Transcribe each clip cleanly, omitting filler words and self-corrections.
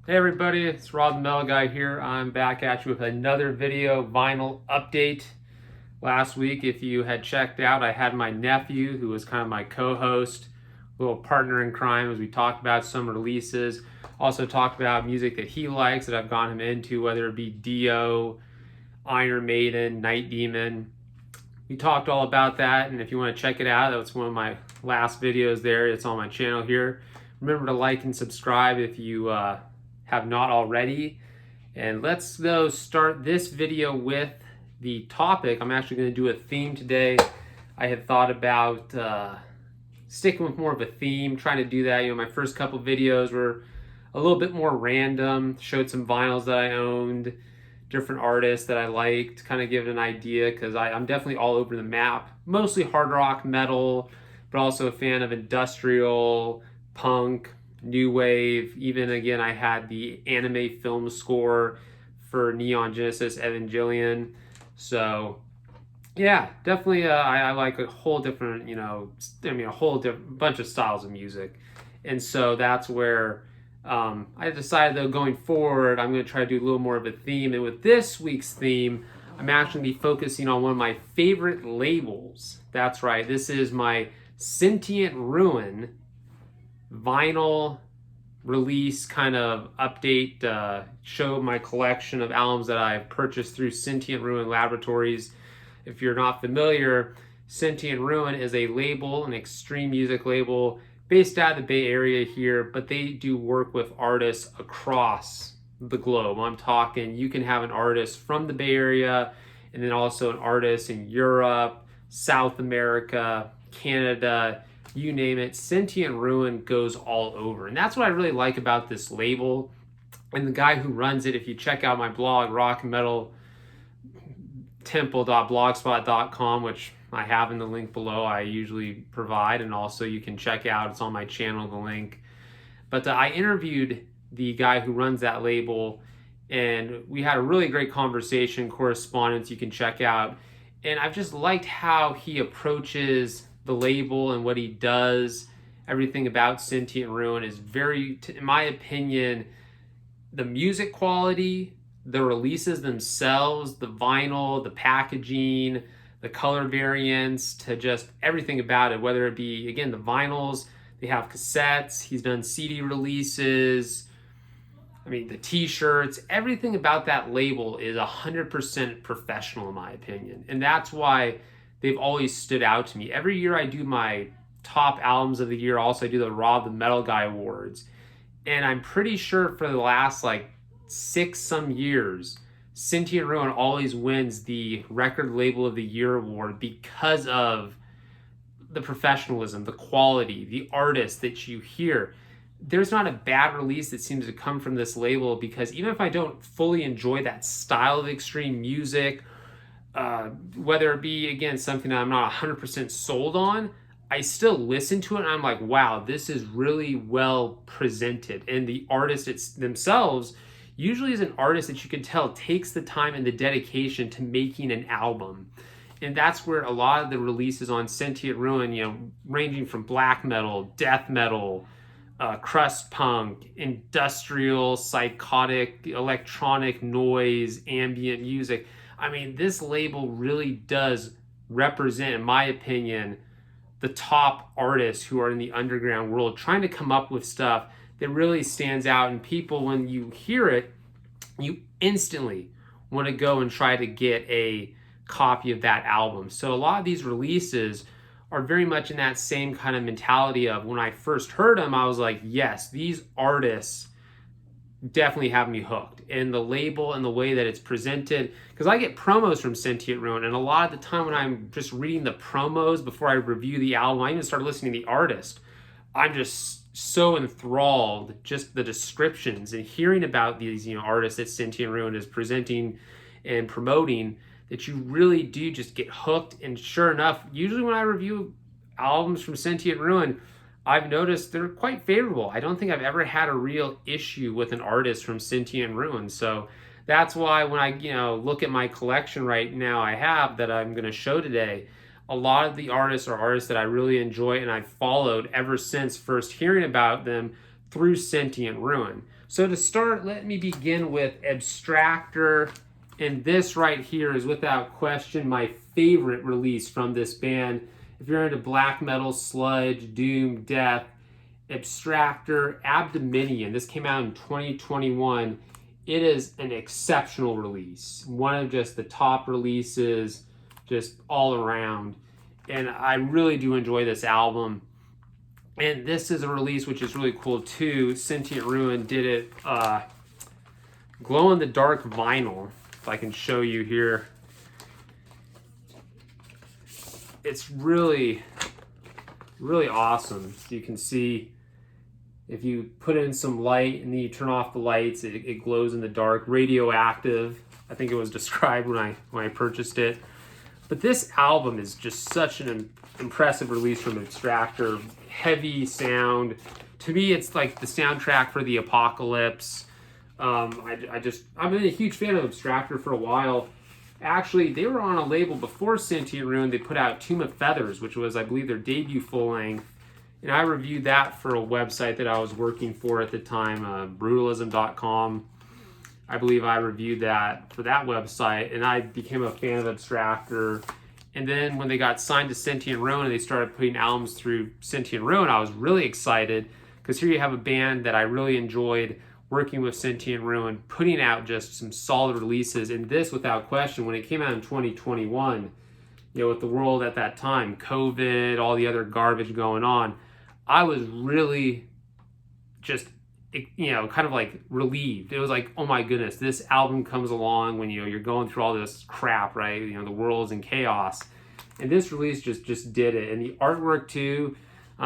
Hey everybody, it's Rob the Metal Guy here. I'm back at you with another video vinyl update. Last week, if you had checked out, I had my nephew, who was kind of my co-host, little partner in crime, as we talked about some releases. Also talked about music that he likes that I've gotten him into, whether it be Dio, Iron Maiden, Night Demon. We talked all about that, and if you want to check it out, that's one of my last videos there. It's on my channel here. Remember to like and subscribe if you have not already. And let's go start this video with the topic. I'm actually going to do a theme today. I had thought about sticking with more of a theme, trying to do that. You know, my first couple videos were a little bit more random, showed some vinyls that I owned, different artists that I liked, kind of give it an idea, because I'm definitely all over the map. Mostly hard rock, metal, but also a fan of industrial, punk, new wave. Even again, I had the anime film score for Neon Genesis Evangelion. So yeah, definitely I like a whole different, a whole different bunch of styles of music. And so that's where I decided, though, going forward, I'm going to try to do a little more of a theme. And with this week's theme, I'm actually going to be focusing on one of my favorite labels. That's right, this is my Sentient Ruin vinyl release kind of update, show my collection of albums that I've purchased through Sentient Ruin Laboratories. If you're not familiar, Sentient Ruin is a label, an extreme music label based out of the Bay Area here, but they do work with artists across the globe. I'm talking, you can have an artist from the Bay Area and then also an artist in Europe, South America, Canada, you name it. Sentient Ruin goes all over. And that's what I really like about this label. And the guy who runs it, if you check out my blog, rockmetaltemple.blogspot.com, which I have in the link below, I usually provide, and also you can check out, it's on my channel, the link. But I interviewed the guy who runs that label, and we had a really great conversation, correspondence you can check out. And I've just liked how he approaches the label and what he does. Everything about Sentient Ruin is very, in my opinion, the music quality, the releases themselves, the vinyl, the packaging, the color variants, to just everything about it, whether it be, again, the vinyls, they have cassettes, he's done CD releases, the t-shirts, everything about that label is 100% professional in my opinion. And that's why they've always stood out to me. Every year I do my top albums of the year, also I do the Rob the Metal Guy Awards. And I'm pretty sure for the last 6 some years, Sentient Ruin always wins the Record Label of the Year award because of the professionalism, the quality, the artists that you hear. There's not a bad release that seems to come from this label, because even if I don't fully enjoy that style of extreme music, whether it be, again, something that I'm not 100% sold on, I still listen to it and I'm like, wow, this is really well presented. And the artists themselves usually is an artist that you can tell takes the time and the dedication to making an album. And that's where a lot of the releases on Sentient Ruin, ranging from black metal, death metal, crust punk, industrial, psychotic, electronic noise, ambient music. This label really does represent, in my opinion, the top artists who are in the underground world, trying to come up with stuff that really stands out. And people, when you hear it, you instantly want to go and try to get a copy of that album. So a lot of these releases are very much in that same kind of mentality of, when I first heard them, I was like, yes, these artists definitely have me hooked. And the label and the way that it's presented, because I get promos from Sentient Ruin, and a lot of the time when I'm just reading the promos before I review the album, I even start listening to the artist, I'm just so enthralled, just the descriptions and hearing about these artists that Sentient Ruin is presenting and promoting, that you really do just get hooked. And sure enough, usually when I review albums from Sentient Ruin, I've noticed they're quite favorable. I don't think I've ever had a real issue with an artist from Sentient Ruin. So that's why when I look at my collection right now I have that I'm going to show today, a lot of the artists are artists that I really enjoy and I've followed ever since first hearing about them through Sentient Ruin. So to start, let me begin with Abstractor, and this right here is without question my favorite release from this band. If you're into black metal, sludge, doom, death, Abstractor, Abdominion. This came out in 2021. It is an exceptional release. One of just the top releases, just all around. And I really do enjoy this album. And this is a release which is really cool too. Sentient Ruin did it glow-in-the-dark vinyl. If I can show you here. It's really, really awesome. So you can see if you put in some light and then you turn off the lights, it glows in the dark. Radioactive, I think it was described when I purchased it. But this album is just such an impressive release from Abstractor. Heavy sound. To me, it's like the soundtrack for the apocalypse. I've been a huge fan of Abstractor for a while. Actually, they were on a label before Sentient Ruin. They put out Tomb of Feathers, which was, I believe, their debut full-length. And I reviewed that for a website that I was working for at the time, brutalism.com. I believe I reviewed that for that website, and I became a fan of Abstractor. And then when they got signed to Sentient Ruin and they started putting albums through Sentient Ruin, I was really excited because here you have a band that I really enjoyed working with Sentient Ruin, putting out just some solid releases. And this, without question, when it came out in 2021, with the world at that time, COVID, all the other garbage going on, I was really just, kind of like relieved. It was like, oh my goodness, this album comes along when, you're going through all this crap, right? The world's in chaos. And this release just did it. And the artwork too,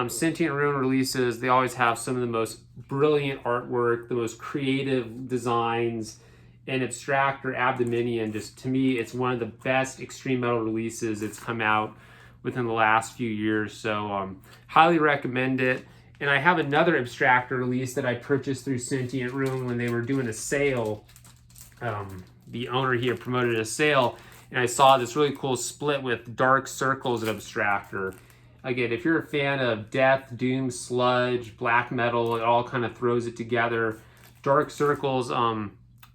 Sentient Ruin releases, they always have some of the most brilliant artwork, the most creative designs. And Abstractor, Abdominion, just to me, it's one of the best extreme metal releases that's come out within the last few years. So highly recommend it. And I have another Abstractor release that I purchased through Sentient Ruin when they were doing a sale. The owner here promoted a sale, and I saw this really cool split with Dark Circles and Abstractor. Again, if you're a fan of death, doom, sludge, black metal, it all kind of throws it together. Dark Circles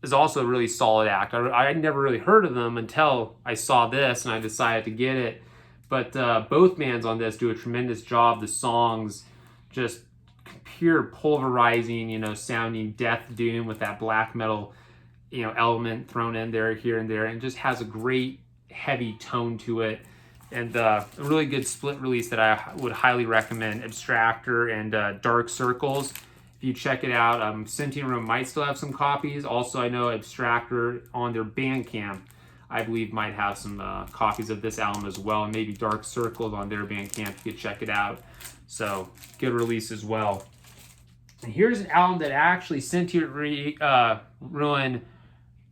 is also a really solid act. I never really heard of them until I saw this and I decided to get it. But both bands on this do a tremendous job. The songs, just pure pulverizing, sounding death doom with that black metal, element thrown in there here and there, and just has a great heavy tone to it. And a really good split release that I would highly recommend, Abstractor and Dark Circles. If you check it out, Sentient Ruin might still have some copies. Also, I know Abstractor on their Bandcamp, I believe, might have some copies of this album as well, and maybe Dark Circles on their Bandcamp. You could check it out. So, good release as well. And here's an album that actually Sentient Ruin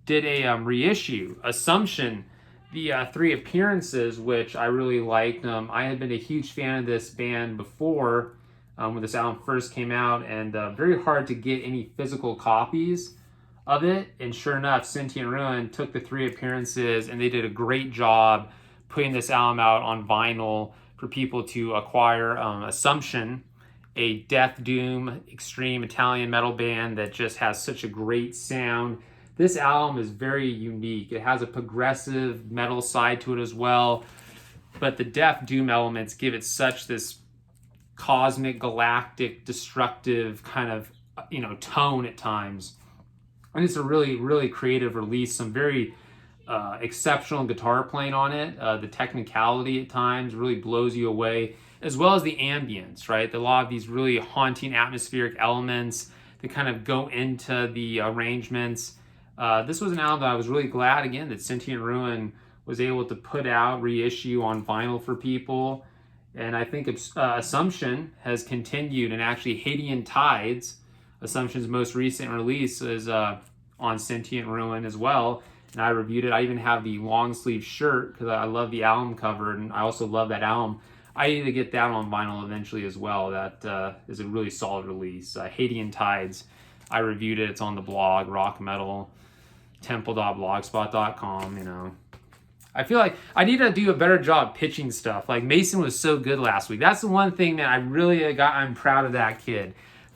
did a reissue, Assumption. The 3 appearances, which I really liked. I had been a huge fan of this band before when this album first came out, and very hard to get any physical copies of it. And sure enough, Sentient Ruin took the 3 appearances, and they did a great job putting this album out on vinyl for people to acquire. Assumption, a death doom extreme Italian metal band that just has such a great sound. This album is very unique. It has a progressive metal side to it as well, but the death doom elements give it such this cosmic, galactic, destructive kind of, tone at times. And it's a really, really creative release. Some very exceptional guitar playing on it. The technicality at times really blows you away, as well as the ambience, right? A lot of these really haunting atmospheric elements that kind of go into the arrangements. This was an album that I was really glad, again, that Sentient Ruin was able to put out, reissue on vinyl for people. And I think Assumption has continued, and actually Hadean Tides, Assumption's most recent release, is on Sentient Ruin as well. And I reviewed it. I even have the long sleeve shirt because I love the album cover, and I also love that album. I need to get that on vinyl eventually as well. That is a really solid release. Hadean Tides, I reviewed it. It's on the blog, Rock Metal temple.blogspot.com. I feel like I need to do a better job pitching stuff. Like Mason was so good last week. That's the one thing that I really I'm proud of that kid.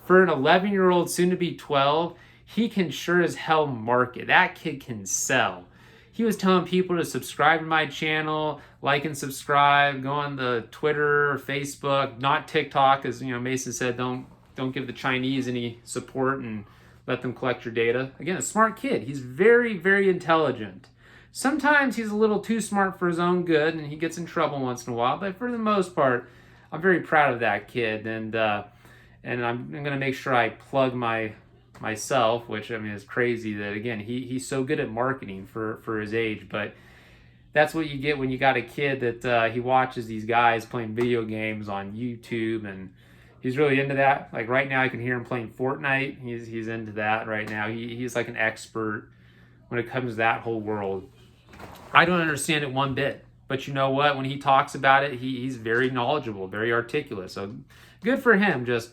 For an 11-year-old, soon to be 12, he can sure as hell market. That kid can sell. He was telling people to subscribe to my channel, like and subscribe, go on the Twitter, Facebook, not TikTok, as Mason said, don't give the Chinese any support and let them collect your data. Again, a smart kid. He's very, very intelligent. Sometimes he's a little too smart for his own good, and he gets in trouble once in a while. But for the most part, I'm very proud of that kid, and I'm going to make sure I plug myself, which is crazy that again he's so good at marketing for his age. But that's what you get when you got a kid that he watches these guys playing video games on YouTube, and he's really into that. Like right now, I can hear him playing Fortnite. He's into that right now. He's like an expert when it comes to that whole world. I don't understand it one bit, but you know what? When he talks about it, he's very knowledgeable, very articulate. So good for him. Just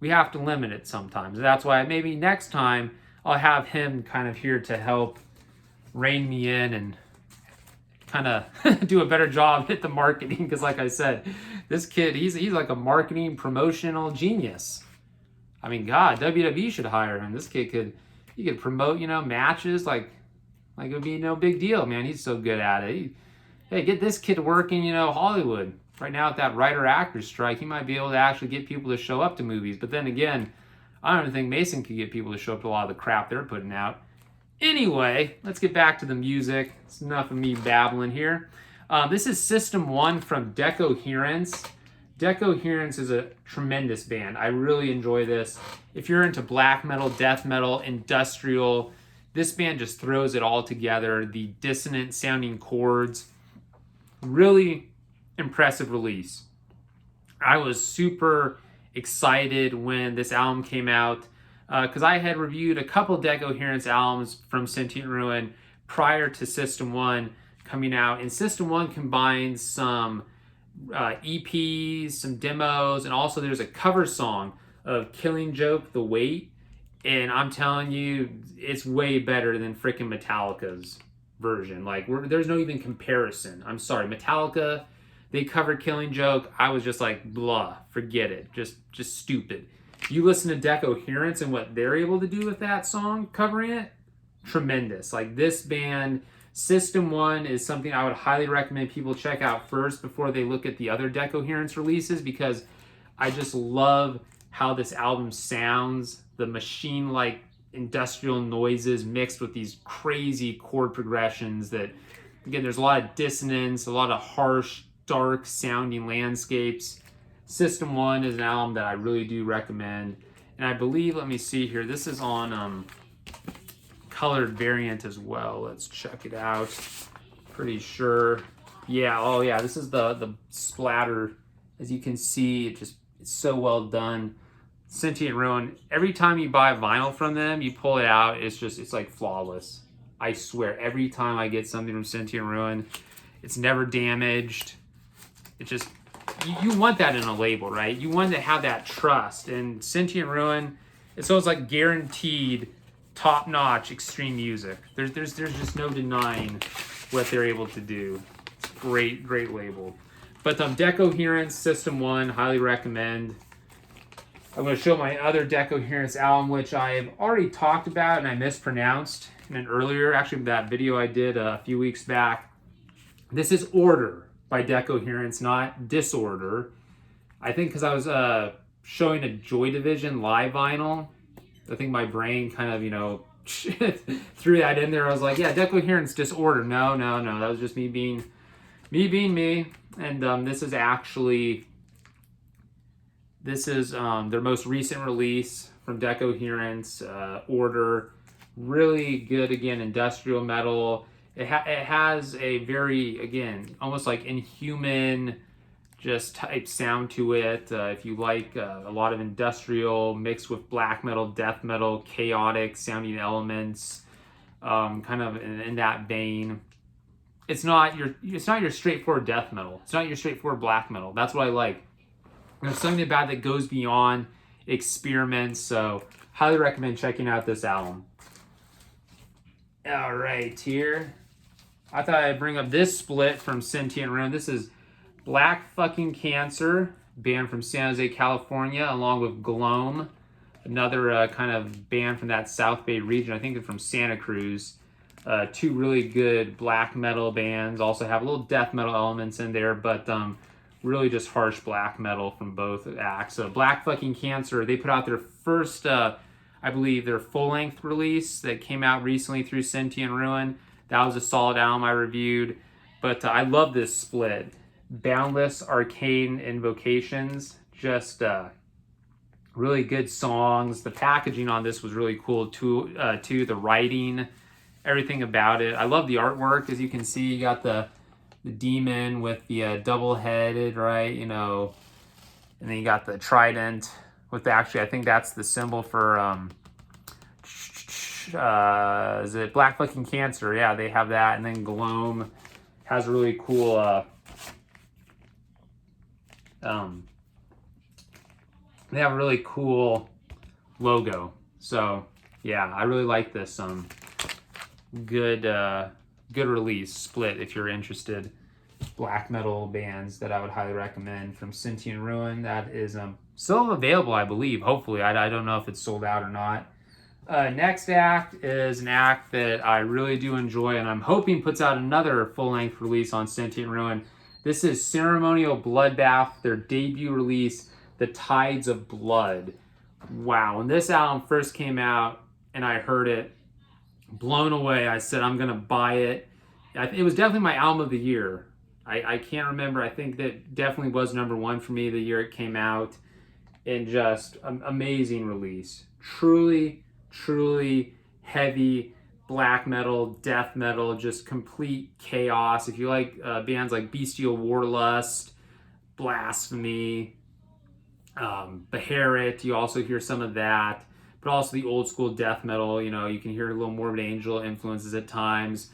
we have to limit it sometimes. That's why maybe next time I'll have him kind of here to help rein me in and kind of do a better job at the marketing. Because like I said, this kid, he's like a marketing promotional genius. I mean, God, WWE should hire him. This kid he could promote, matches like it would be no big deal, man. He's so good at it. Hey, get this kid working, Hollywood. Right now, with that writer-actor strike, he might be able to actually get people to show up to movies. But then again, I don't even think Mason could get people to show up to a lot of the crap they're putting out. Anyway, let's get back to the music. It's enough of me babbling here. This is System 1 from Decoherence. Decoherence is a tremendous band. I really enjoy this. If you're into black metal, death metal, industrial, this band just throws it all together. The dissonant sounding chords. Really impressive release. I was super excited when this album came out because I had reviewed a couple Decoherence albums from Sentient Ruin prior to System 1 coming out. And System 1 combines some EPs, some demos, and also there's a cover song of Killing Joke, The Weight. And I'm telling you, it's way better than freaking Metallica's version. Like, there's no even comparison. I'm sorry, Metallica, they covered Killing Joke. I was just like, blah, forget it. Just stupid. You listen to Decoherence and what they're able to do with that song, covering it, tremendous. Like, this band, System 1 is something I would highly recommend people check out first before they look at the other Decoherence releases, because I just love how this album sounds. The machine-like industrial noises mixed with these crazy chord progressions that, again, there's a lot of dissonance, a lot of harsh, dark sounding landscapes. System 1 is an album that I really do recommend. And I believe, let me see here, this is on colored variant as well. Let's check it out. Pretty sure. Yeah, oh yeah, this is the splatter. As you can see, it's so well done. Sentient Ruin, every time you buy vinyl from them, you pull it out, it's like flawless. I swear, every time I get something from Sentient Ruin, it's never damaged. It's just, you want that in a label, right? You want to have that trust. And Sentient Ruin, it's almost like guaranteed top-notch extreme music. There's just no denying what they're able to do. It's great label. But Decoherence, System 1, highly recommend. I'm going to show my other Decoherence album, which I've already talked about and I mispronounced in an earlier, actually that video I did a few weeks back. This is Order by Decoherence, not Disorder. I think because I was showing a Joy Division live vinyl, I think my brain kind of, threw that in there. I was like, yeah, Decoherence, Disorder. No, that was just me being me. And this is actually... This is their most recent release from Decoherence, Order. Really good, again, industrial metal. It has a very, again, almost like Inhuman just type sound to it. If you like a lot of industrial mixed with black metal, death metal, chaotic sounding elements, kind of in that vein. It's not your straightforward death metal. It's not your straightforward black metal. That's what I like. There's something about that goes beyond experiments, so highly recommend checking out this album. All right, here. I thought I'd bring up this split from Sentient Ruin. This is Black Fucking Cancer, band from San Jose, California, along with Gloam, another kind of band from that South Bay region. I think they're from Santa Cruz. Two really good black metal bands. Also have a little death metal elements in there, but really just harsh black metal from both acts. So Black Fucking Cancer, they put out their first, I believe, their full-length release that came out recently through Sentient Ruin. That was a solid album I reviewed. But I love this split. Boundless Arcane Invocations, just really good songs. The packaging on this was really cool too. The writing, everything about it. I love the artwork. As you can see, you got the demon with the double-headed, right? You know, and then you got the trident with actually, I think that's the symbol for is it Black Fucking Cancer? Yeah, they have that. And then Gloam has a really cool they have a really cool logo. So yeah, I really like this good release split if you're interested. Black metal bands that I would highly recommend from Sentient Ruin. That is still available, I believe. Hopefully, I don't know if it's sold out or not. Next act is an act that I really do enjoy, and I'm hoping puts out another full-length release on Sentient Ruin. This is Ceremonial Bloodbath, their debut release, The Tides of Blood. Wow, when this album first came out and I heard it, blown away. I said, I'm going to buy it. It was definitely my album of the year. I can't remember. I think that definitely was #1 for me the year it came out. And just amazing release. Truly, truly heavy black metal, death metal, just complete chaos. If you like bands like Bestial Warlust, Blasphemy, Beharit, you also hear some of that. But also the old school death metal, you know, you can hear a little Morbid Angel influences at times.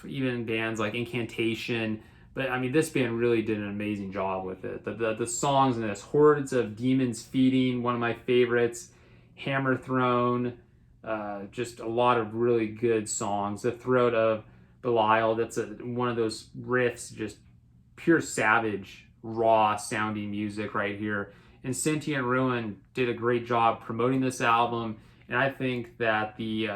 Even bands like Incantation. But I mean, this band really did an amazing job with it. The songs in this, Hordes of Demons Feeding, one of my favorites. Hammer Throne, just a lot of really good songs. The Throat of Belial, that's one of those riffs, just pure savage, raw sounding music right here. And Sentient Ruin did a great job promoting this album, and I think that the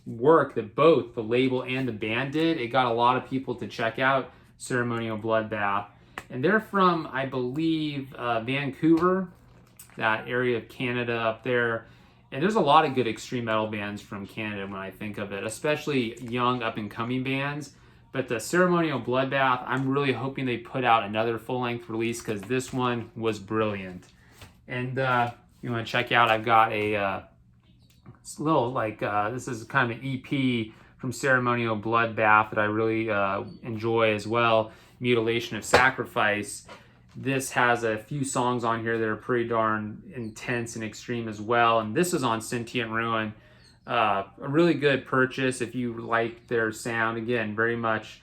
work that both the label and the band did, it got a lot of people to check out Ceremonial Bloodbath. And they're from, I believe, Vancouver, that area of Canada up there. And there's a lot of good extreme metal bands from Canada when I think of it, especially young up-and-coming bands. But the Ceremonial Bloodbath, I'm really hoping they put out another full-length release because this one was brilliant. And you want to check out, I've got a little, like, this is kind of an EP from Ceremonial Bloodbath that I really enjoy as well, Mutilation of Sacrifice. This has a few songs on here that are pretty darn intense and extreme as well. And this is on Sentient Ruin. A really good purchase if you like their sound. Again, very much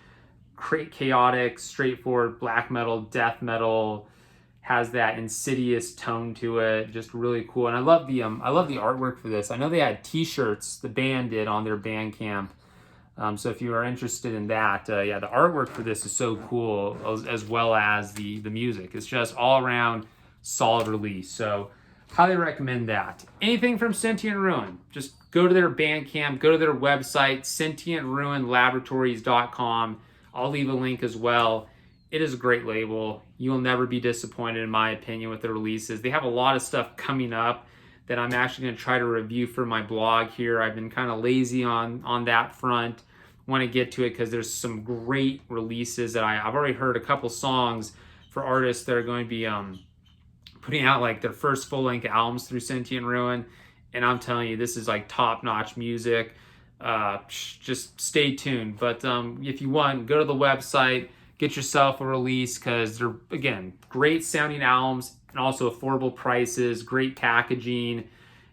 chaotic, straightforward black metal, death metal, has that insidious tone to it. Just really cool. And I love the artwork for this. I know they had t-shirts, the band did, on their Bandcamp. So if you are interested in that, yeah, the artwork for this is so cool, as well as the music. It's just all around solid release. So highly recommend that. Anything from Sentient Ruin, just go to their Bandcamp, go to their website, sentientruinlaboratories.com. I'll leave a link as well. It is a great label. You will never be disappointed, in my opinion, with the releases. They have a lot of stuff coming up that I'm actually going to try to review for my blog here. I've been kind of lazy on that front. Want to get to it because there's some great releases that I've already heard a couple songs for artists that are going to be putting out like their first full-length albums through Sentient Ruin. And I'm telling you, this is like top-notch music. Just stay tuned. But if you want, go to the website, get yourself a release because they're, again, great sounding albums and also affordable prices, great packaging.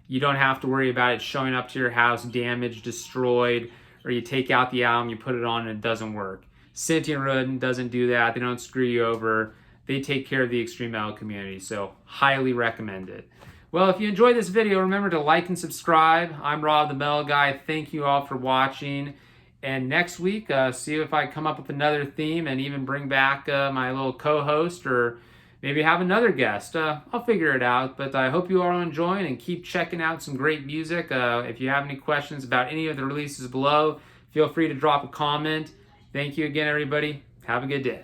You don't have to worry about it showing up to your house damaged, destroyed, or you take out the album, you put it on and it doesn't work. Sentient Ruin doesn't do that. They don't screw you over. They take care of the extreme metal community, so highly recommend it. Well, if you enjoyed this video, remember to like and subscribe. I'm Rob the Metal Guy. Thank you all for watching. And next week, see if I come up with another theme and even bring back my little co-host, or maybe have another guest. I'll figure it out, but I hope you all enjoying and keep checking out some great music. If you have any questions about any of the releases below, feel free to drop a comment. Thank you again, everybody. Have a good day.